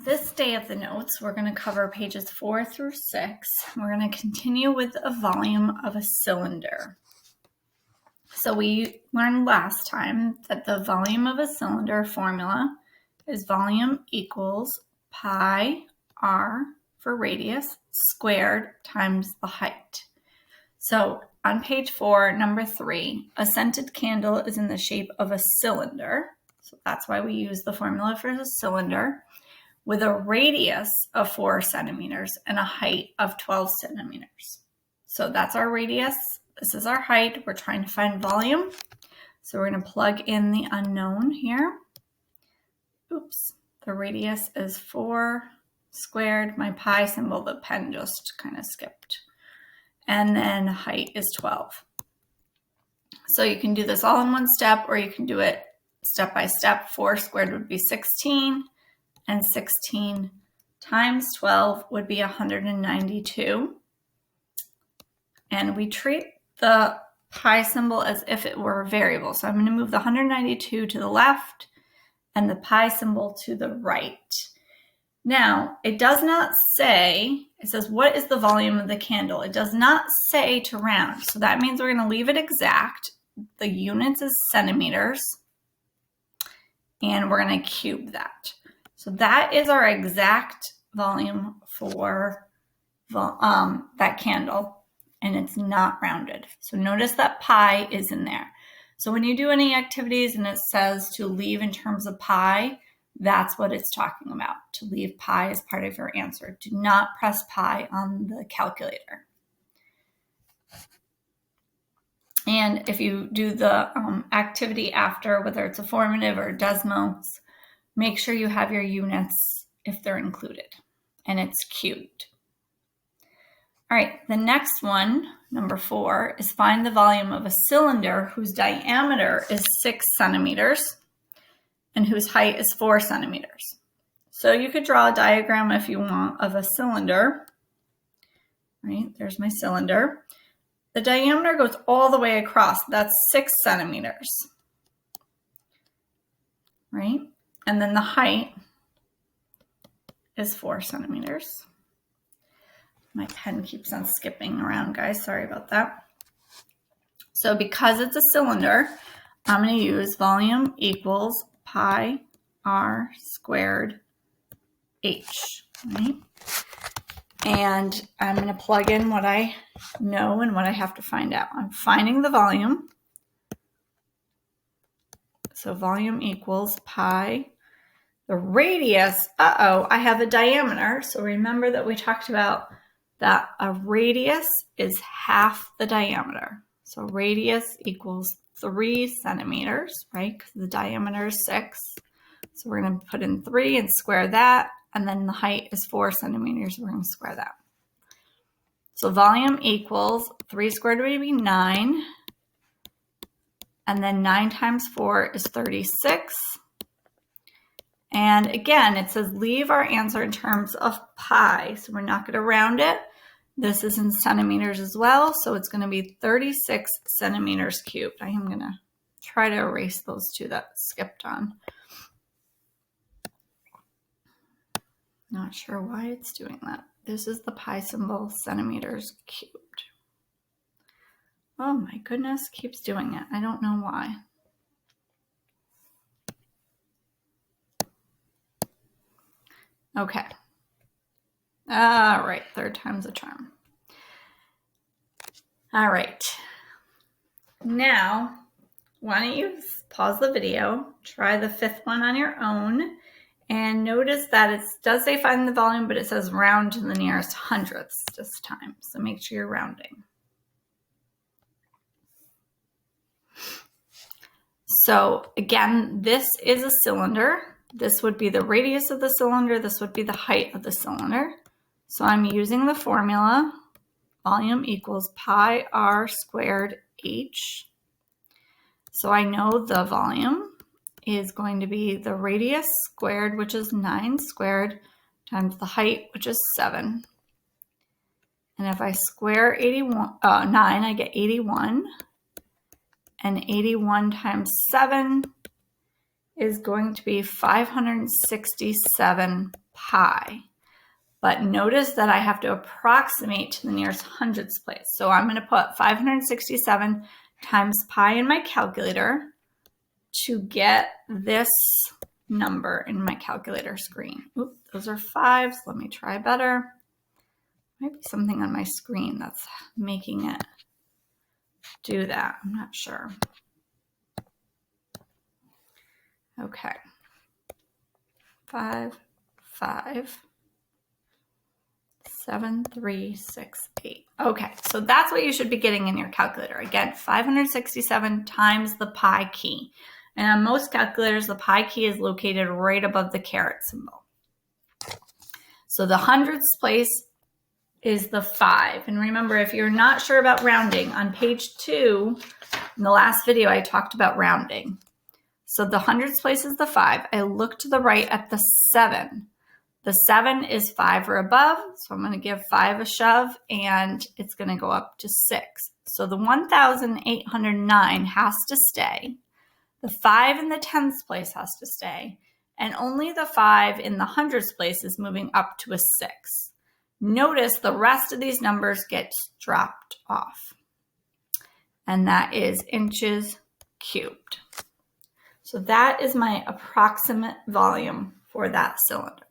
This day of the notes, we're going to cover pages 4 through 6. We're going to continue with a volume of a cylinder. So we learned last time that the volume of a cylinder formula is volume equals pi r for radius squared times the height. So on page 4, number 3, a scented candle is in the shape of a cylinder. So that's why we use the formula for the cylinder, with a radius of 4 centimeters and a height of 12 centimeters. So that's our radius. This is our height. We're trying to find volume. So we're going to plug in the unknown here. Oops, the radius is 4 squared. My pi symbol, the pen just kind of skipped. And then height is 12. So you can do this all in one step, or you can do it step by step. 4 squared would be 16. And 16 times 12 would be 192. And we treat the pi symbol as if it were a variable. So I'm going to move the 192 to the left and the pi symbol to the right. Now, it does not say, it says, what is the volume of the candle? It does not say to round. So that means we're going to leave it exact. The units is centimeters. And we're going to cube that. So that is our exact volume for that candle, and it's not rounded. So notice that pi is in there. So when you do any activities and it says to leave in terms of pi, that's what it's talking about, to leave pi as part of your answer. Do not press pi on the calculator. And if you do the activity after, whether it's a formative or Desmos, make sure you have your units if they're included, and it's cubed. All right, the next one, number 4, is find the volume of a cylinder whose diameter is 6 centimeters and whose height is 4 centimeters. So you could draw a diagram if you want of a cylinder. Right, there's my cylinder. The diameter goes all the way across. That's 6 centimeters. Right? And then the height is 4 centimeters. My pen keeps on skipping around, guys. Sorry about that. So because it's a cylinder, I'm going to use volume equals pi r squared h. Right? And I'm going to plug in what I know and what I have to find out. I'm finding the volume. So volume equals pi. The radius, I have a diameter. So remember that we talked about that a radius is half the diameter. So radius equals 3 centimeters, right? Because the diameter is 6. So we're going to put in 3 and square that. And then the height is 4 centimeters. We're going to square that. So volume equals 3 squared would be 9. And then 9 times 4 is 36. And again, it says leave our answer in terms of pi. So we're not going to round it. This is in centimeters as well. So it's going to be 36 centimeters cubed. I am going to try to erase those two that skipped on. Not sure why it's doing that. This is the pi symbol, centimeters cubed. Oh my goodness, keeps doing it. I don't know why. Okay. All right, third time's a charm. All right. Now, why don't you pause the video, try the 5th one on your own, and notice that it does say find the volume, but it says round to the nearest hundredths this time. So make sure you're rounding. So again, this is a cylinder. This would be the radius of the cylinder. This would be the height of the cylinder. So I'm using the formula, volume equals pi r squared h. So I know the volume is going to be the radius squared, which is 9 squared, times the height, which is 7. And if I square 9, I get 81. And 81 times 7 is going to be 567 pi. But notice that I have to approximate to the nearest hundredths place. So I'm going to put 567 times pi in my calculator to get this number in my calculator screen. Oop, those are 5s. Let me try better. Might be something on my screen that's making it do that. I'm not sure. Okay. 5, 5, 7, 3, 6, 8. Okay, so that's what you should be getting in your calculator. Again, 567 times the pi key. And on most calculators, the pi key is located right above the caret symbol. So the hundredths place is the 5. And remember, if you're not sure about rounding, on page 2, in the last video, I talked about rounding. So the hundredths place is the 5. I look to the right at the 7. The 7 is 5 or above, so I'm going to give 5 a shove, and it's going to go up to 6. So the 1,809 has to stay. The 5 in the tenths place has to stay, and only the 5 in the hundredths place is moving up to a 6. Notice the rest of these numbers get dropped off, and that is inches cubed. So that is my approximate volume for that cylinder.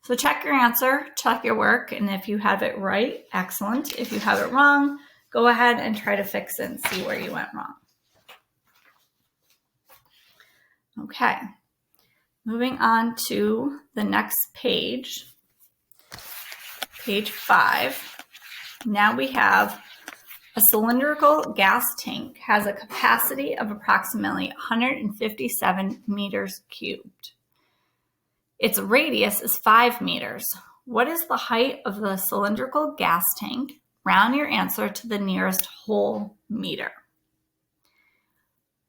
So check your answer, check your work, and if you have it right, excellent. If you have it wrong, go ahead and try to fix it and see where you went wrong. Okay, moving on to the next page, page 5. Now we have a cylindrical gas tank has a capacity of approximately 157 meters cubed. Its radius is 5 meters. What is the height of the cylindrical gas tank? Round your answer to the nearest whole meter.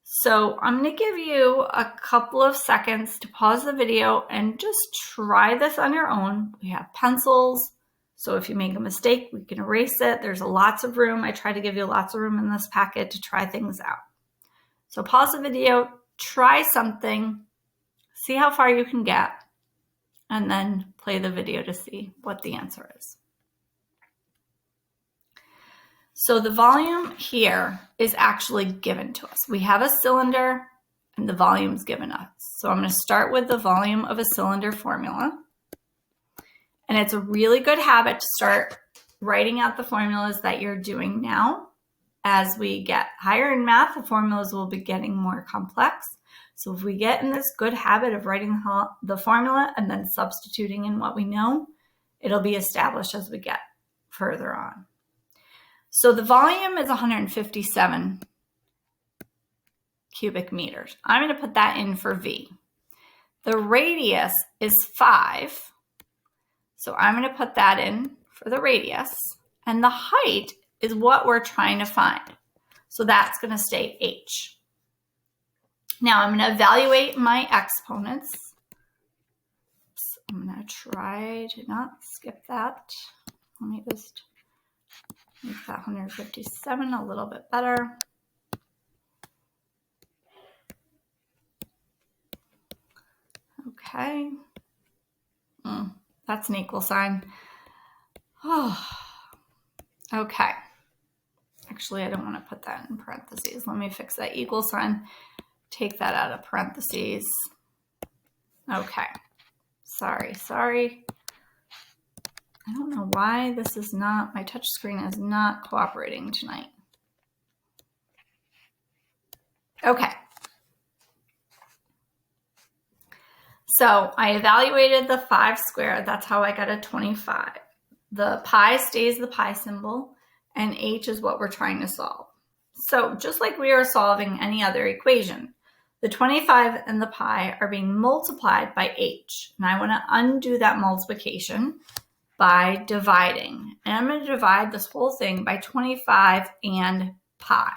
So I'm going to give you a couple of seconds to pause the video and just try this on your own. We have pencils, so if you make a mistake, we can erase it. There's lots of room. I try to give you lots of room in this packet to try things out. So pause the video, try something, see how far you can get, and then play the video to see what the answer is. So the volume here is actually given to us. We have a cylinder and the volume is given us. So I'm going to start with the volume of a cylinder formula. And it's a really good habit to start writing out the formulas that you're doing now. As we get higher in math, the formulas will be getting more complex. So if we get in this good habit of writing the formula and then substituting in what we know, it'll be established as we get further on. So the volume is 157 cubic meters. I'm going to put that in for V. The radius is 5. So I'm going to put that in for the radius. And the height is what we're trying to find. So that's going to stay H. Now I'm going to evaluate my exponents. So I'm going to try to not skip that. Let me just make that 157 a little bit better. Okay. That's an equal sign. Oh, okay. Actually, I don't want to put that in parentheses. Let me fix that equal sign. Take that out of parentheses. Okay. Sorry. I don't know why this is not, my touch screen is not cooperating tonight. Okay. So I evaluated the 5 squared. That's how I got a 25. The pi stays the pi symbol, and H is what we're trying to solve. So just like we are solving any other equation, the 25 and the pi are being multiplied by H. And I want to undo that multiplication by dividing. And I'm going to divide this whole thing by 25 and pi.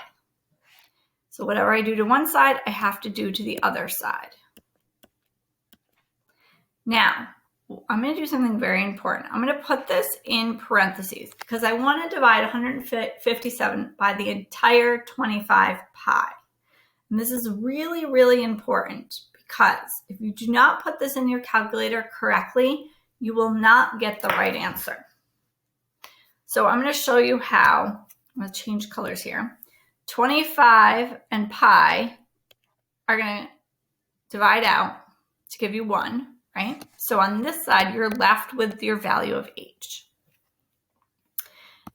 So whatever I do to one side, I have to do to the other side. Now, I'm going to do something very important. I'm going to put this in parentheses because I want to divide 157 by the entire 25 pi. And this is really, really important because if you do not put this in your calculator correctly, you will not get the right answer. So I'm going to show you how. I'm going to change colors here. 25 and pi are going to divide out to give you 1, right? So on this side, you're left with your value of h.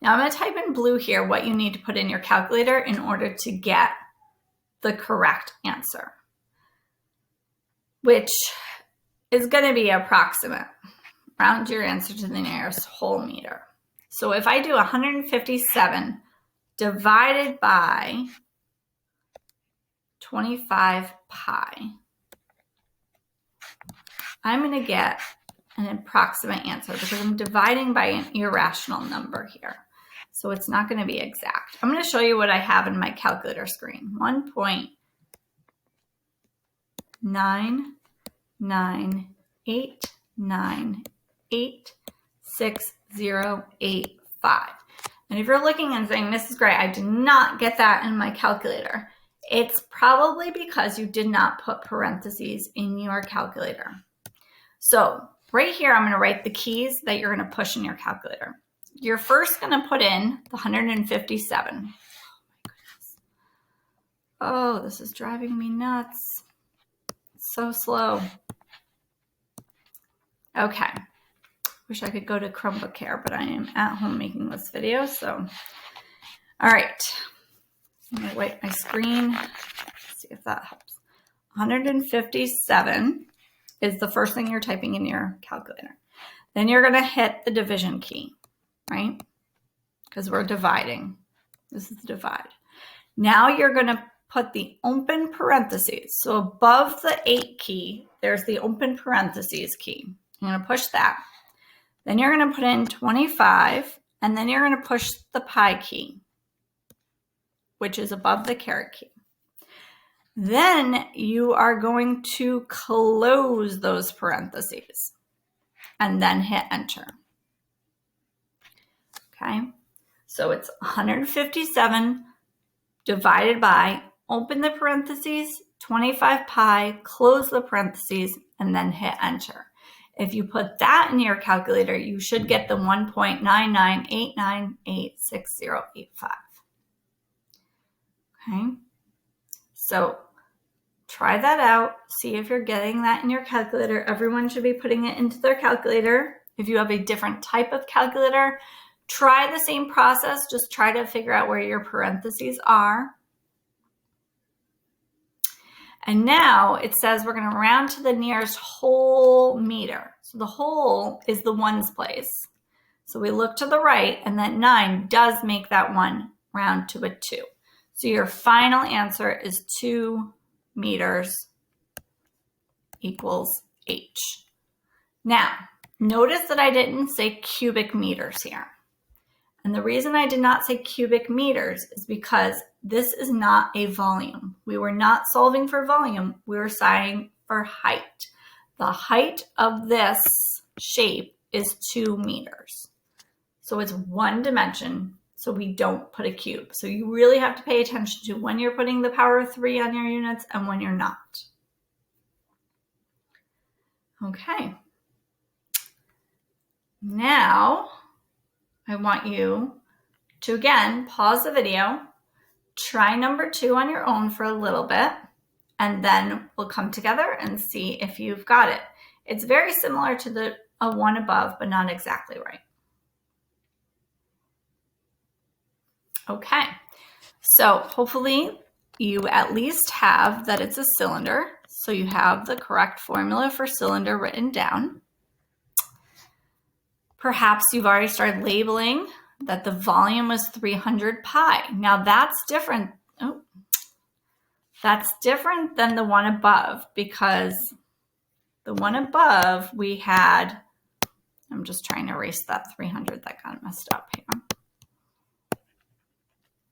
Now I'm going to type in blue here what you need to put in your calculator in order to get the correct answer, which is going to be approximate. Round your answer to the nearest whole meter. So if I do 157 divided by 25 pi, I'm going to get an approximate answer because I'm dividing by an irrational number here. So it's not going to be exact. I'm going to show you what I have in my calculator screen. 1.998986085. And if you're looking and saying, Mrs. Gray, I did not get that in my calculator, it's probably because you did not put parentheses in your calculator. So right here, I'm going to write the keys that you're going to push in your calculator. You're first going to put in the 157. Oh my goodness. Oh, this is driving me nuts. It's so slow. Okay. Wish I could go to Chromebook here, but I am at home making this video, so. All right. I'm going to wipe my screen. Let's see if that helps. 157 is the first thing you're typing in your calculator. Then you're going to hit the division key, right? Because we're dividing. This is the divide. Now you're going to put the open parentheses. So above the 8 key, there's the open parentheses key. I'm going to push that. Then you're going to put in 25, and then you're going to push the pi key, which is above the caret key. Then you are going to close those parentheses and then hit enter. Okay, so it's 157 divided by, open the parentheses, 25 pi, close the parentheses, and then hit enter. If you put that in your calculator, you should get the 1.998986085. Okay, so try that out. See if you're getting that in your calculator. Everyone should be putting it into their calculator. If you have a different type of calculator, try the same process. Just try to figure out where your parentheses are. And now it says we're going to round to the nearest whole meter. So the whole is the ones place. So we look to the right, and that 9 does make that 1 round to a 2. So your final answer is 2 meters equals h. Now, notice that I didn't say cubic meters here. And the reason I did not say cubic meters is because this is not a volume. We were not solving for volume. We were solving for height. The height of this shape is 2 meters. So it's one dimension, so we don't put a cube. So you really have to pay attention to when you're putting the power of 3 on your units and when you're not. Okay. Now, I want you to, again, pause the video, try number 2 on your own for a little bit, and then we'll come together and see if you've got it. It's very similar to the one above, but not exactly right. Okay, so hopefully you at least have that it's a cylinder, so you have the correct formula for cylinder written down. Perhaps you've already started labeling that the volume was 300 pi. Now that's different. Oh, that's different than the one above, because the one above we had, I'm just trying to erase that 300 that got messed up here.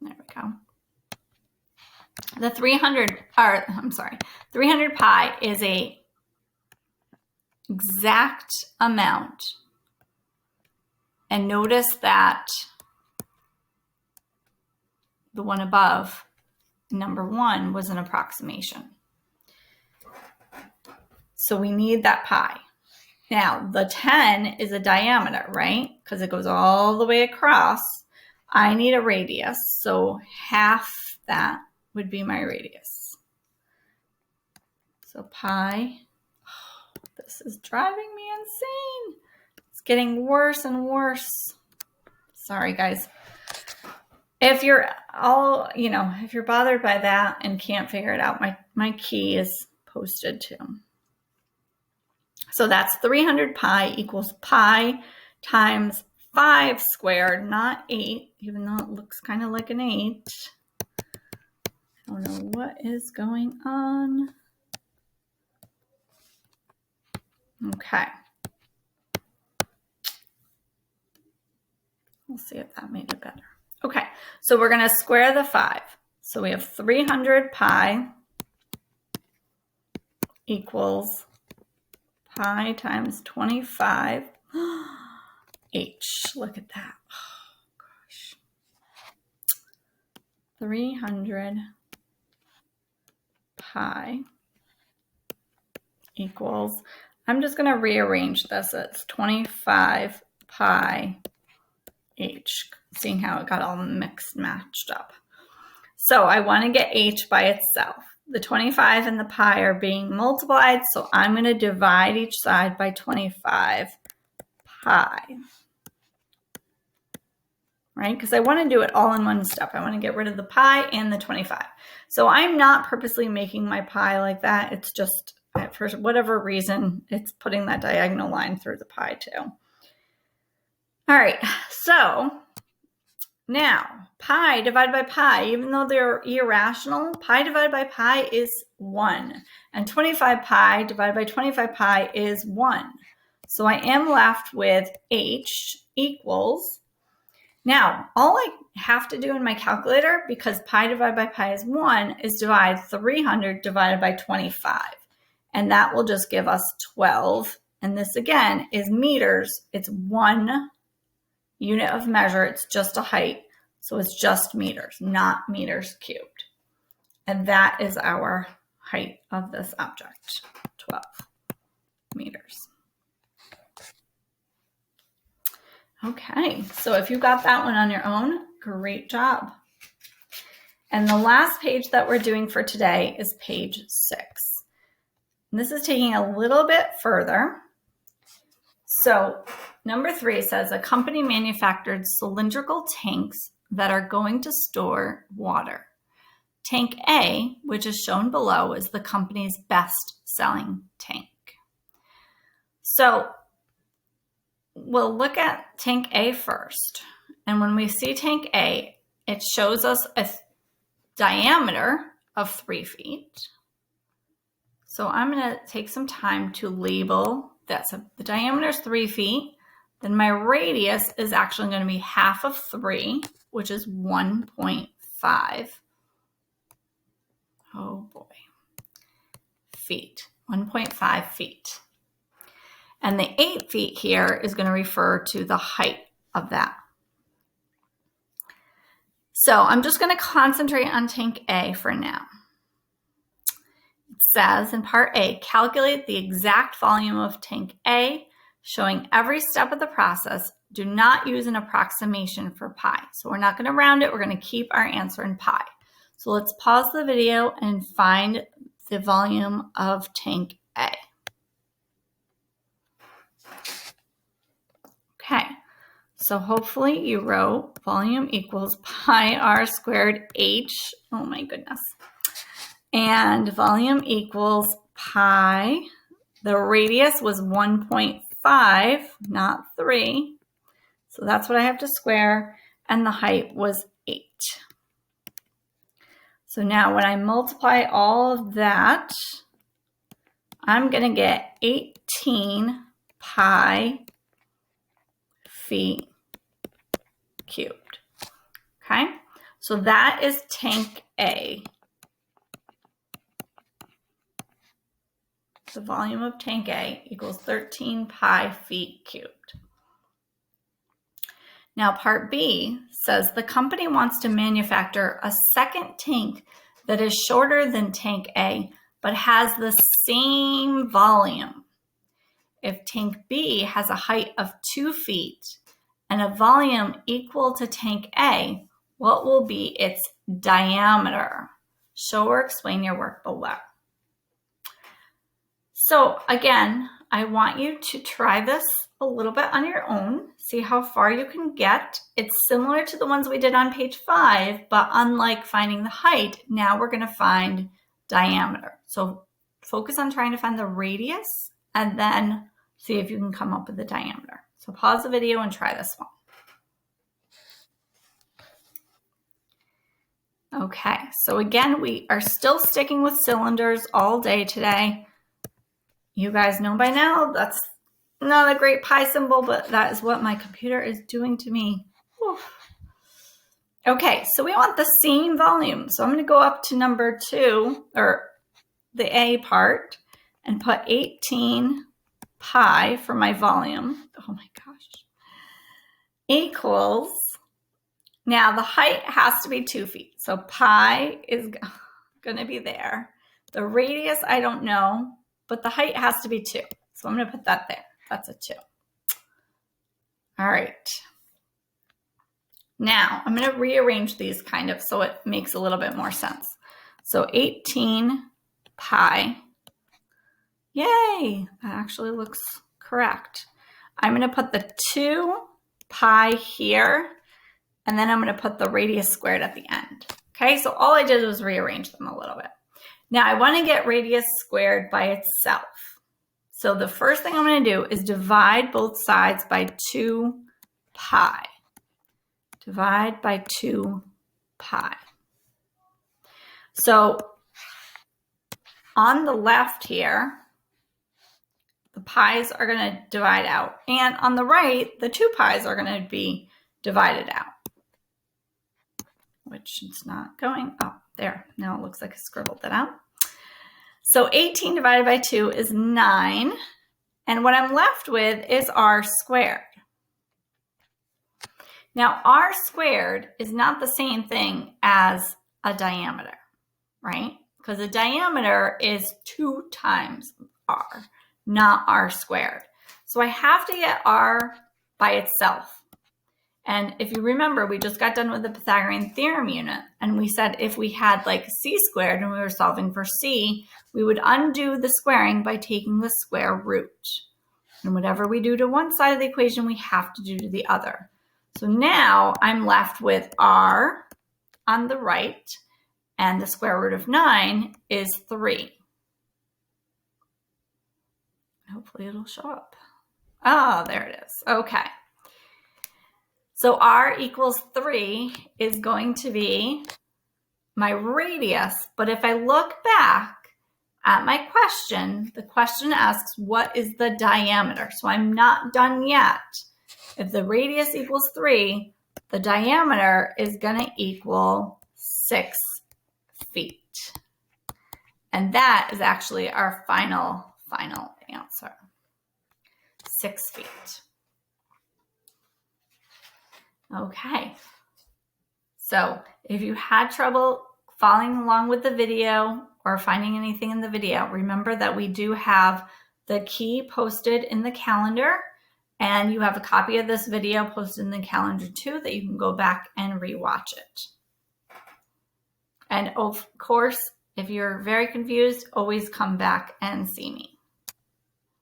There we go. The 300 pi is a exact amount. And notice that the one above, number 1, was an approximation. So we need that pi. Now, the 10 is a diameter, right? Because it goes all the way across. I need a radius, so half that would be my radius. So pi, oh, this is driving me insane. It's getting worse and worse. Sorry, guys. If you're if you're bothered by that and can't figure it out, my key is posted too. So that's 300 pi equals pi times 5 squared, not 8, even though it looks kind of like an 8. I don't know what is going on. Okay. We'll see if that made it better. Okay, so we're going to square the 5. So we have 300 pi equals pi times 25 h. Look at that. Oh, gosh. 300 pi equals, I'm just going to rearrange this. It's 25 pi h, seeing how it got all matched up. So I want to get h by itself. The 25 and the pi are being multiplied, so I'm going to divide each side by 25 pi. Right? Because I want to do it all in one step. I want to get rid of the pi and the 25. So I'm not purposely making my pi like that. It's just, for whatever reason, it's putting that diagonal line through the pi too. All right, so now pi divided by pi, even though they're irrational, pi divided by pi is 1. And 25 pi divided by 25 pi is 1. So I am left with h equals, now all I have to do in my calculator, because pi divided by pi is 1, is divide 300 divided by 25. And that will just give us 12. And this again is meters. It's 1 unit of measure. It's just a height. So it's just meters, not meters cubed. And that is our height of this object, 12 meters. Okay, so if you got that one on your own, great job. And the last page that we're doing for today is page 6. And this is taking a little bit further. So number 3 says a company manufactured cylindrical tanks that are going to store water. Tank A, which is shown below, is the company's best-selling tank. So we'll look at tank A first. And when we see tank A, it shows us a diameter of 3 feet. So I'm going to take some time to label this. So the diameter is 3 feet. Then my radius is actually going to be half of 3, which is 1.5. Oh boy. Feet. 1.5 feet. And the 8 feet here is going to refer to the height of that. So I'm just going to concentrate on tank A for now. It says in part A, calculate the exact volume of tank A, showing every step of the process. Do not use an approximation for pi. So we're not going to round it. We're going to keep our answer in pi. So let's pause the video and find the volume of tank A. Okay, so hopefully you wrote volume equals pi r squared h. Oh my goodness. And volume equals pi. The radius was 1.5, not 3. So that's what I have to square. And the height was 8. So now when I multiply all of that, I'm going to get 18 pi feet cubed. Okay, so that is tank A. The volume of tank A equals 13 pi feet cubed. Now part B says the company wants to manufacture a second tank that is shorter than tank A but has the same volume. If tank B has a height of 2 feet and a volume equal to tank A, what will be its diameter? Show or explain your work below. So again, I want you to try this a little bit on your own, see how far you can get. It's similar to the ones we did on page 5, but unlike finding the height, now we're going to find diameter. So focus on trying to find the radius and then see if you can come up with the diameter. So pause the video and try this one. Okay, so again, we are still sticking with cylinders all day today. You guys know by now that's not a great pi symbol, but that is what my computer is doing to me. Oof. Okay, so we want the same volume. So I'm going to go up to number 2, or the A part, and put 18 pi for my volume. Oh my gosh. Equals, now the height has to be 2 feet. So pi is going to be there. The radius, I don't know, but the height has to be 2. So I'm going to put that there. That's a 2. All right. Now I'm going to rearrange these kind of so it makes a little bit more sense. So 18 pi. Yay, that actually looks correct. I'm going to put the 2 pi here, and then I'm going to put the radius squared at the end. Okay, so all I did was rearrange them a little bit. Now I want to get radius squared by itself. So the first thing I'm going to do is divide both sides by 2 pi. Divide by 2 pi. So on the left here, the pi's are going to divide out. And on the right, the 2 pi's are going to be divided out. Which it's not going. Oh, there. Now it looks like I scribbled that out. So 18 divided by 2 is 9. And what I'm left with is r squared. Now, r squared is not the same thing as a diameter, right? Because a diameter is 2 times r, not r squared. So I have to get r by itself. And if you remember, we just got done with the Pythagorean theorem unit, and we said if we had like c squared and we were solving for c, we would undo the squaring by taking the square root. And whatever we do to one side of the equation, we have to do to the other. So now I'm left with r on the right, and the square root of 9 is 3. Hopefully it'll show up. Oh, there it is. Okay. So r equals 3 is going to be my radius. But if I look back at my question, the question asks, what is the diameter? So I'm not done yet. If the radius equals 3, the diameter is going to equal 6 feet. And that is actually our final answer. 6 feet. Okay. So if you had trouble following along with the video or finding anything in the video, remember that we do have the key posted in the calendar, and you have a copy of this video posted in the calendar too that you can go back and rewatch it. And of course, if you're very confused, always come back and see me.